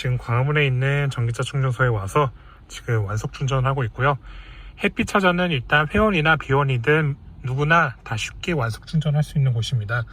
지금 광화문에 있는 전기차 충전소에 와서 지금 완속 충전하고 있고요. 햇빛 차저는 일단 회원이나 비원이든 누구나 다 쉽게 완속 충전할 수 있는 곳입니다.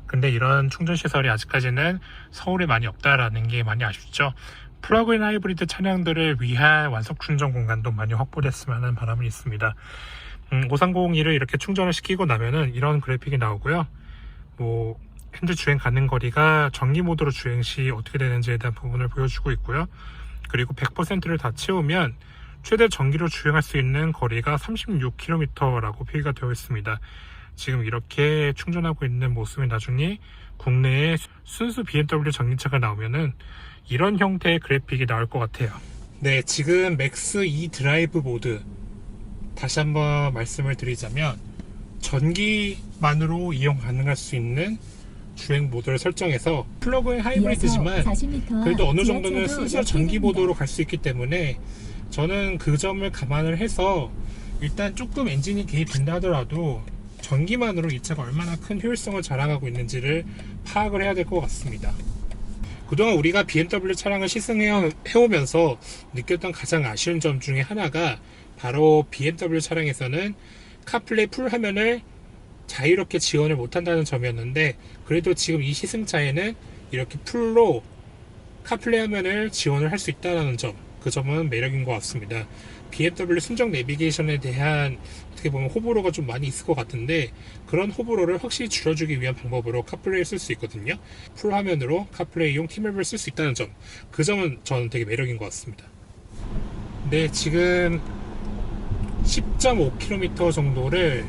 근데 이런 충전 시설이 아직까지는 서울에 많이 없다라는 게 많이 아쉽죠. 플러그인 하이브리드 차량들을 위한 완속 충전 공간도 많이 확보됐으면 하는 바람은 있습니다. 5302를 이렇게 충전을 시키고 나면은 이런 그래픽이 나오고요. 현재 주행 가능 거리가 전기 모드로 주행 시 어떻게 되는지에 대한 부분을 보여주고 있고요. 그리고 100%를 다 채우면 최대 전기로 주행할 수 있는 거리가 36km라고 표기가 되어 있습니다. 지금 이렇게 충전하고 있는 모습이 나중에 국내에 순수 BMW 전기차가 나오면은 이런 형태의 그래픽이 나올 것 같아요. 네, 지금 맥스 E 드라이브 모드 다시 한번 말씀을 드리자면 전기만으로 이용 가능할 수 있는 주행 모드를 설정해서 플러그인 하이브리드지만 그래도 어느 정도는 순수 전기 모드로 갈 수 있기 때문에 저는 그 점을 감안을 해서 일단 조금 엔진이 개입된다 하더라도 전기만으로 이 차가 얼마나 큰 효율성을 자랑하고 있는지를 파악을 해야 될 것 같습니다. 그동안 우리가 BMW 차량을 시승해오면서 느꼈던 가장 아쉬운 점 중에 하나가 바로 BMW 차량에서는 카플레이 풀 화면을 자유롭게 지원을 못한다는 점이었는데, 그래도 지금 이 시승차에는 이렇게 풀로 카플레이 화면을 지원을 할 수 있다는 점, 그 점은 매력인 것 같습니다. BMW 순정 내비게이션에 대한 어떻게 보면 호불호가 좀 많이 있을 것 같은데, 그런 호불호를 확실히 줄여주기 위한 방법으로 카플레이를 쓸 수 있거든요. 풀 화면으로 카플레이용 T맵을 쓸 수 있다는 점, 그 점은 저는 되게 매력인 것 같습니다. 네, 지금 10.5km 정도를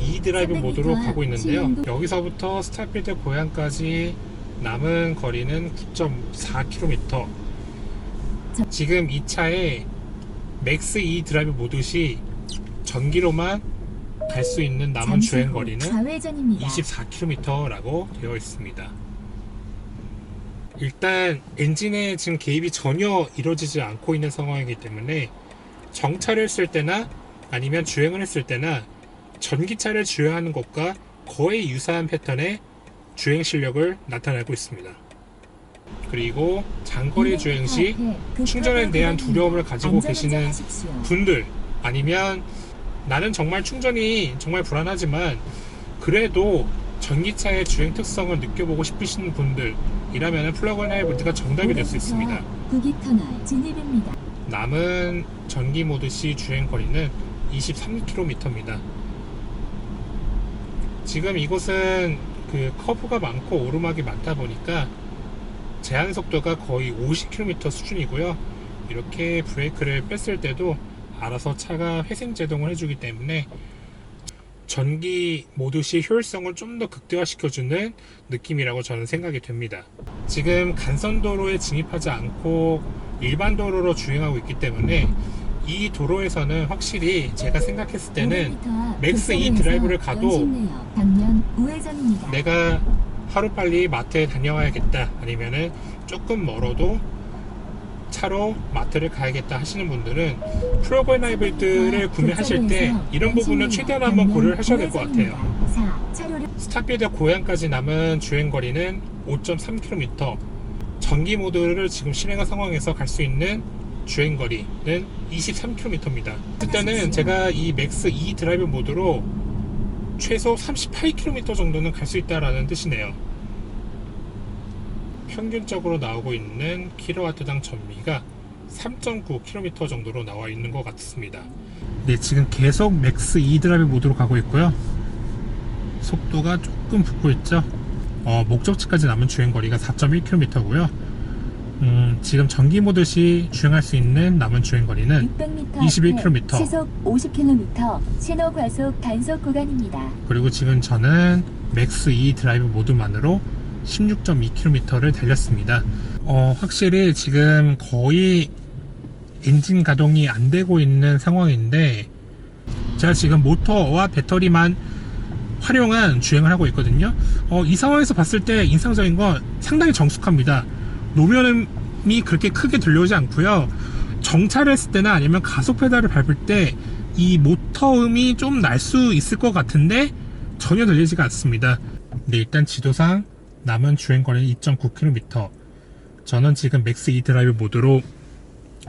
E 드라이브 모드로 가고 있는데요. 여기서부터 스타필드 고향까지 남은 거리는 9.4km. 지금 이 차에 맥스 E 드라이브 모드 시 전기로만 갈 수 있는 남은 주행 거리는 24km라고 되어 있습니다. 일단 엔진에 지금 개입이 전혀 이루어지지 않고 있는 상황이기 때문에 정차를 했을 때나 아니면 주행을 했을 때나 전기차를 주행하는 것과 거의 유사한 패턴의 주행 실력을 나타내고 있습니다. 그리고 장거리 주행 시 충전에 대한 두려움을 가지고 계시는 분들, 아니면 나는 정말 충전이 정말 불안하지만 그래도 전기차의 주행 특성을 느껴보고 싶으신 분들이라면 플러그인 하이브리드가 정답이 될 수 있습니다. 남은 전기 모드 시 주행 거리는 23km입니다. 지금 이곳은 커브가 많고 오르막이 많다 보니까 제한 속도가 거의 50km 수준이고요. 이렇게 브레이크를 뺐을 때도 알아서 차가 회생 제동을 해주기 때문에 전기 모드 시 효율성을 좀 더 극대화시켜주는 느낌이라고 저는 생각이 됩니다. 지금 간선도로에 진입하지 않고 일반 도로로 주행하고 있기 때문에 이 도로에서는 확실히 제가 생각했을 때는 맥스 E 드라이브를 가도 내가 하루빨리 마트에 다녀와야겠다, 아니면은 조금 멀어도 차로 마트를 가야겠다 하시는 분들은 플러그인 하이브리드를 구매하실 때 이런 부분을 최대한 한번 고려를 하셔야 될 것 같아요. 스타필드 고향까지 남은 주행거리는 5.3km, 전기 모드를 지금 실행한 상황에서 갈 수 있는 주행거리는 23km입니다. 그때는 제가 이 맥스 E 드라이브 모드로 최소 38km 정도는 갈 수 있다라는 뜻이네요. 평균적으로 나오고 있는 킬로와트당 전비가 3.9km 정도로 나와 있는 것 같습니다. 네, 지금 계속 맥스 E 드라이브 모드로 가고 있고요. 속도가 조금 붙고 있죠. 목적지까지 남은 주행거리가 4.1km고요. 지금 전기 모드 시 주행할 수 있는 남은 주행거리는 21km. 시속 50km 신호 과속 단속 구간입니다. 그리고 지금 저는 맥스 E 드라이브 모드만으로 16.2km를 달렸습니다. 확실히 지금 거의 엔진 가동이 안 되고 있는 상황인데, 제가 지금 모터와 배터리만 활용한 주행을 하고 있거든요. 이 상황에서 봤을 때 인상적인 건 상당히 정숙합니다. 노면음이 그렇게 크게 들려오지 않고요. 정차를 했을 때나 아니면 가속 페달을 밟을 때 이 모터음이 좀 날 수 있을 것 같은데 전혀 들리지가 않습니다. 네, 일단 지도상 남은 주행거리는 2.9km. 저는 지금 맥스 E 드라이브 모드로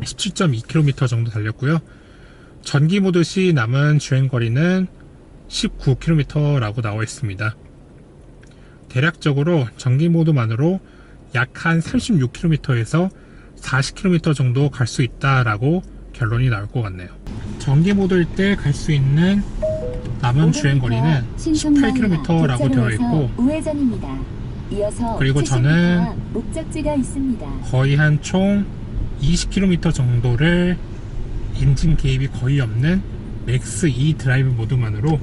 17.2km 정도 달렸고요. 전기 모드 시 남은 주행거리는 19km라고 나와 있습니다. 대략적으로 전기 모드만으로 약 한 36km에서 40km 정도 갈 수 있다라고 결론이 나올 것 같네요. 전기 모드일 때 갈 수 있는 남은 주행거리는 18km라고 되어 있고, 우회전입니다. 이어서 그리고 저는 목적지가 있습니다. 거의 한 총 20km 정도를 엔진 개입이 거의 없는 맥스 E 드라이브 모드만으로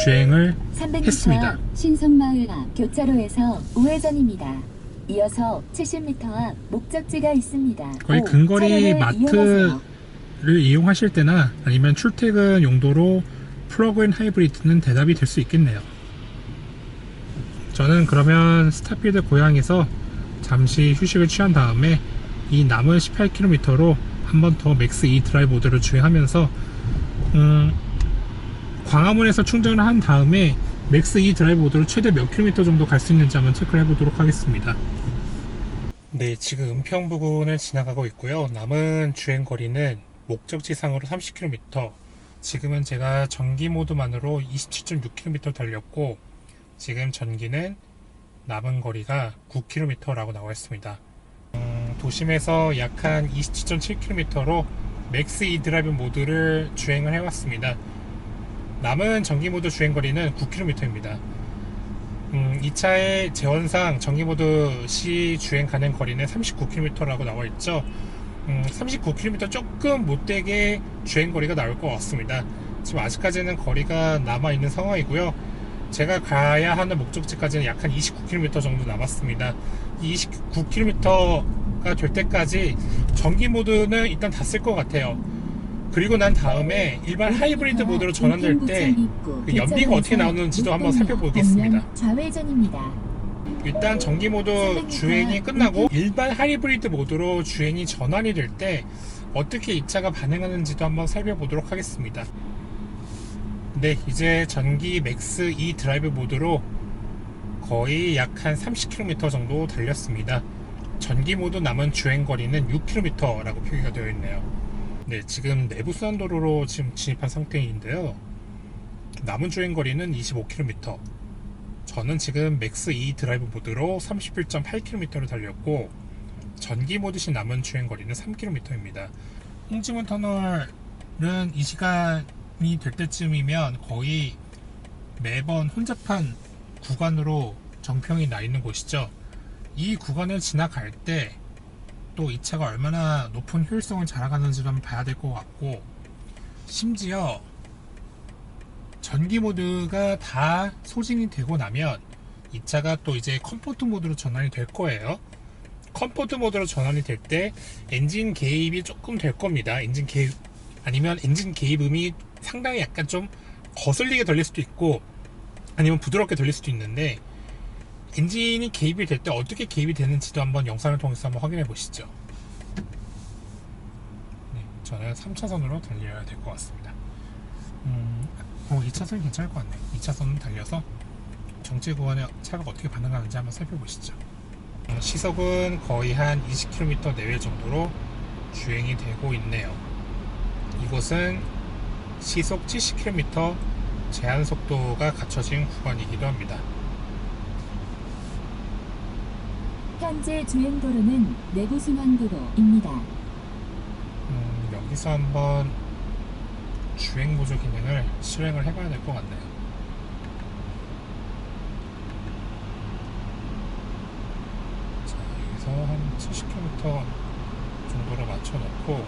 주행을 300m 했습니다. 신성마을 앞 교차로에서 우회전입니다. 이어서 70m 앞 목적지가 있습니다. 거의 근거리 마트를 이용하실 때나 아니면 출퇴근 용도로 플러그인 하이브리드는 대답이 될 수 있겠네요. 저는 그러면 스타필드 고향에서 잠시 휴식을 취한 다음에 이 남은 18km로 한 번 더 맥스 E 드라이브 모드를 주행하면서 광화문에서 충전을 한 다음에 맥스 E 드라이브 모드로 최대 몇 킬로미터 정도 갈 수 있는지 한번 체크를 해보도록 하겠습니다. 네, 지금 은평 부근을 지나가고 있고요. 남은 주행거리는 목적지상으로 30km, 지금은 제가 전기 모드만으로 27.6km 달렸고, 지금 전기는 남은 거리가 9km라고 나와 있습니다. 도심에서 약 한 27.7km로 맥스 E 드라이브 모드를 주행을 해왔습니다. 남은 전기 모드 주행거리는 9km입니다. 이 차의 제원상 전기 모드 시 주행 가능 거리는 39km라고 나와 있죠. 39km 조금 못되게 주행거리가 나올 것 같습니다. 지금 아직까지는 거리가 남아있는 상황이고요. 제가 가야 하는 목적지까지는 약 한 29km 정도 남았습니다. 이 29km가 될 때까지 전기 모드는 일단 다 쓸 것 같아요. 그리고 난 다음에 일반 하이브리드 모드로 전환될 때 그 연비가 어떻게 나오는지도 한번 살펴보겠습니다. 좌회전입니다. 일단 전기 모드 주행이 끝나고 일반 하이브리드 모드로 주행이 전환이 될 때 어떻게 이 차가 반응하는지도 한번 살펴보도록 하겠습니다. 네, 이제 전기 맥스 E 드라이브 모드로 거의 약 한 30km 정도 달렸습니다. 전기 모드 남은 주행거리는 6km라고 표기가 되어 있네요. 네, 지금 내부 수산도로로 지금 진입한 상태인데요. 남은 주행거리는 25km. 저는 지금 맥스 E 드라이브 모드로 31.8km를 달렸고, 전기 모드 시 남은 주행거리는 3km입니다. 홍지문 터널은 이 시간이 될 때쯤이면 거의 매번 혼잡한 구간으로 정평이 나 있는 곳이죠. 이 구간을 지나갈 때 또 이 차가 얼마나 높은 효율성을 자랑하는지를 한번 봐야 될 것 같고, 심지어 전기 모드가 다 소진이 되고 나면 이 차가 또 이제 컴포트 모드로 전환이 될 거예요. 컴포트 모드로 전환이 될 때 엔진 개입이 조금 될 겁니다. 엔진 개입 아니면 엔진 개입음이 상당히 약간 좀 거슬리게 들릴 수도 있고 아니면 부드럽게 들릴 수도 있는데, 엔진이 개입이 될 때 어떻게 개입이 되는지도 한번 영상을 통해서 한번 확인해 보시죠. 네, 저는 3차선으로 달려야 될 것 같습니다. 2차선이 괜찮을 것 같네요. 2차선을 달려서 정체 구간에 차가 어떻게 반응하는지 한번 살펴보시죠. 시속은 거의 한 20km 내외 정도로 주행이 되고 있네요. 이곳은 시속 70km 제한 속도가 갖춰진 구간이기도 합니다. 현재 주행도로는 내부순환도로입니다. 여기서 한번 주행 보조 기능을 실행을 해봐야 될 것 같네요. 자, 여기서 한 70km 정도로 맞춰놓고,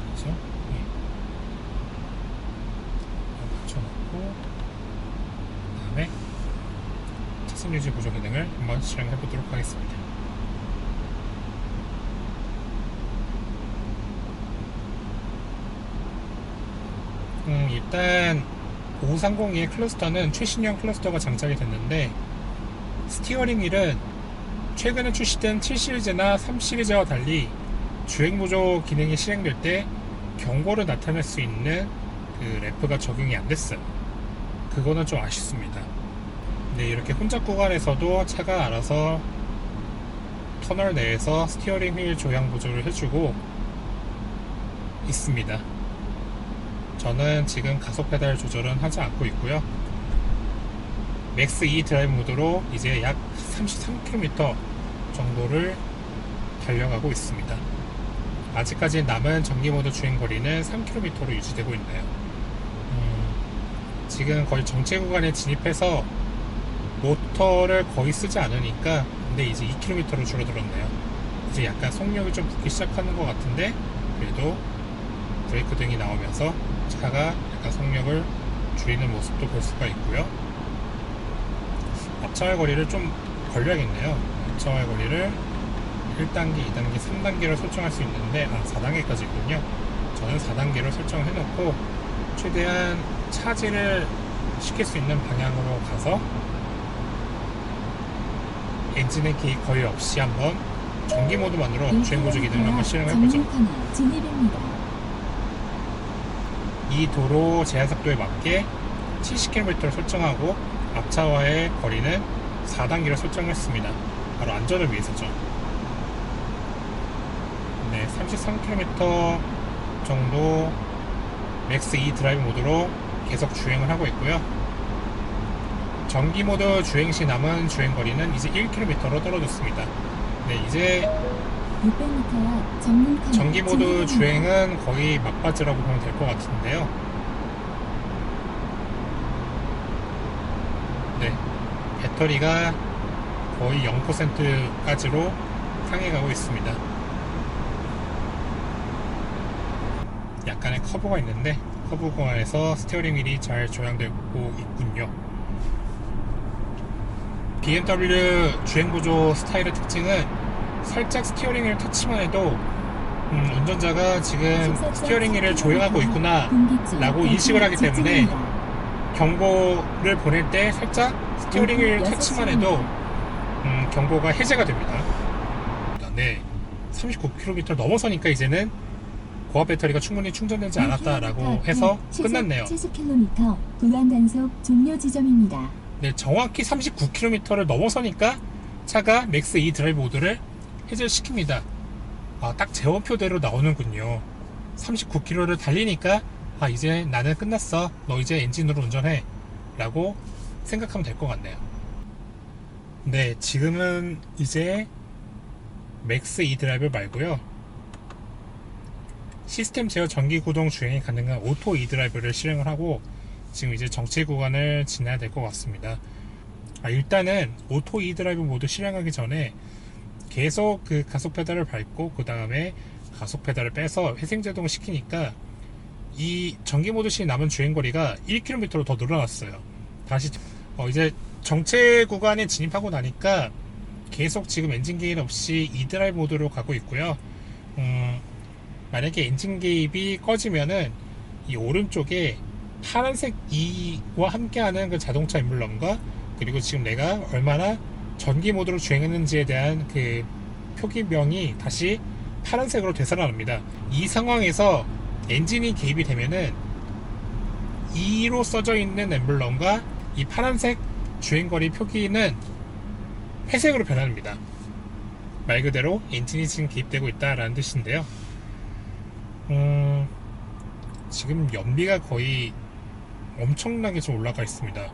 그렇죠? 네. 맞춰놓고 그 다음에 차선 유지 보조 기능을 한번 실행해 보도록 하겠습니다. 일단 5530의 클러스터는 최신형 클러스터가 장착이 됐는데, 스티어링 휠은 최근에 출시된 7시리즈나 3시리즈와 달리 주행 보조 기능이 실행될 때 경고를 나타낼 수 있는 그 램프가 적용이 안 됐어요. 그거는 좀 아쉽습니다. 네, 이렇게 혼잡 구간에서도 차가 알아서 터널 내에서 스티어링 휠 조향 보조를 해주고 있습니다. 저는 지금 가속 페달 조절은 하지 않고 있고요. 맥스 E 드라이브 모드로 이제 약 33km 정도를 달려가고 있습니다. 아직까지 남은 전기 모드 주행 거리는 3km로 유지되고 있네요. 지금 거의 정체 구간에 진입해서 모터를 거의 쓰지 않으니까 근데 이제 2km로 줄어들었네요. 이제 약간 속력이 좀 붙기 시작하는 것 같은데 그래도 브레이크 등이 나오면서 차가 약간 속력을 줄이는 모습도 볼 수가 있고요. 앞차와의 거리를 좀 벌려야겠네요. 앞차와의 거리를 1단계, 2단계, 3단계로 설정할 수 있는데 4단계까지 있군요. 저는 4단계로 설정을 해놓고 최대한 차지를 시킬 수 있는 방향으로 가서 엔진의 개입 거의 없이 한번 전기 모드만으로 주행 보조 기능을 한번 실행해보죠. 이 도로 제한 속도에 맞게 70km를 설정하고 앞차와의 거리는 4단계로 설정했습니다. 바로 안전을 위해서죠. 네, 33km 정도 맥스 E 드라이브 모드로 계속 주행을 하고 있고요. 전기 모드 주행 시 남은 주행 거리는 이제 1km로 떨어졌습니다. 네, 이제 600m 전기 모드 주행은 거의 막바지라고 보면 될 것 같은데요. 네, 배터리가 거의 0%까지로 상해가고 있습니다. 약간의 커브가 있는데 커브 구간에서 스티어링 휠이 잘 조향되고 있군요. BMW 주행보조 스타일의 특징은 살짝 스티어링 휠 터치만 해도 운전자가 지금 스티어링 휠을 조향하고 있구나 라고 인식을 하기 때문에 경고를 보낼 때 살짝 스티어링 휠 터치만 해도 경고가 해제가 됩니다. 네, 39km 넘어서니까 이제는 고압 배터리가 충분히 충전되지 않았다라고 해서 끝났네요. 70km 구간 단속 종료 지점입니다. 네, 정확히 39km를 넘어서니까 차가 맥스 E 드라이브 모드를 해제시킵니다. 딱 제어표대로 나오는군요. 39km를 달리니까 이제 나는 끝났어. 너 이제 엔진으로 운전해. 라고 생각하면 될 것 같네요. 네, 지금은 이제 맥스 E 드라이브 말고요. 시스템 제어 전기 구동 주행이 가능한 오토 E 드라이브를 실행을 하고 지금 이제 정체 구간을 지나야 될 것 같습니다. 일단은 오토 E 드라이브 모드 실행하기 전에 계속 그 가속 페달을 밟고 그 다음에 가속 페달을 빼서 회생제동을 시키니까 이 전기 모드 시 남은 주행거리가 1km로 더 늘어났어요. 다시 이제 정체 구간에 진입하고 나니까 계속 지금 엔진 개입 없이 E 드라이브 모드로 가고 있고요. 만약에 엔진 개입이 꺼지면은 이 오른쪽에 파란색 E와 함께하는 그 자동차 엠블럼과 그리고 지금 내가 얼마나 전기 모드로 주행했는지에 대한 그 표기명이 다시 파란색으로 되살아납니다. 이 상황에서 엔진이 개입이 되면은 E로 써져 있는 엠블럼과 이 파란색 주행거리 표기는 회색으로 변합니다. 말 그대로 엔진이 지금 개입되고 있다라는 뜻인데요. 지금 연비가 거의 엄청나게 좀 올라가 있습니다.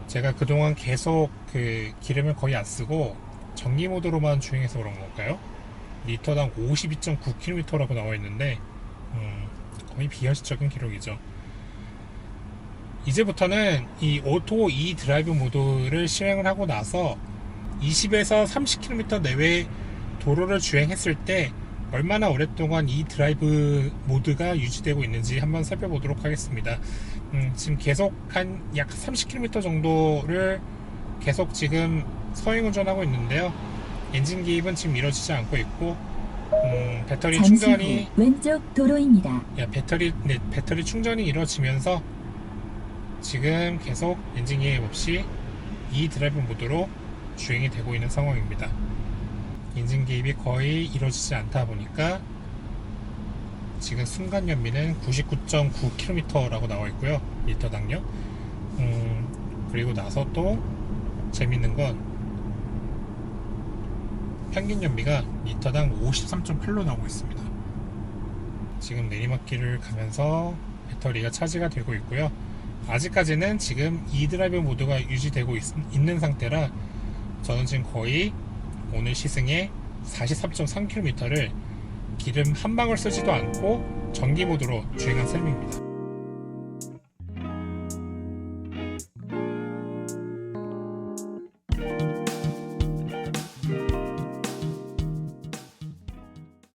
제가 그동안 계속 그 기름을 거의 안 쓰고 전기 모드로만 주행해서 그런 걸까요? 리터당 52.9km라고 나와 있는데 거의 비현실적인 기록이죠. 이제부터는 이 오토 E 드라이브 모드를 실행을 하고 나서 20에서 30km 내외 도로를 주행했을 때 얼마나 오랫동안 이 드라이브 모드가 유지되고 있는지 한번 살펴보도록 하겠습니다. 지금 계속 한 약 30km 정도를 계속 지금 서행 운전하고 있는데요. 엔진 개입은 지금 이루어지지 않고 있고 배터리 충전이 왼쪽 도로입니다. 배터리 충전이 이루어지면서 지금 계속 엔진 개입 없이 이 드라이브 모드로 주행이 되고 있는 상황입니다. 엔진 개입이 거의 이루어지지 않다 보니까 지금 순간 연비는 99.9km라고 나와 있고요. 리터당요. 그리고 나서 또 재밌는 건 평균 연비가 리터당 53.8로 나오고 있습니다. 지금 내리막길을 가면서 배터리가 차지가 되고 있고요. 아직까지는 지금 e드라이브 모드가 유지되고 있는 상태라 저는 지금 거의 오늘 시승에 43.3km를 기름 한 방울 쓰지도 않고 전기 모드로 주행한 셈입니다.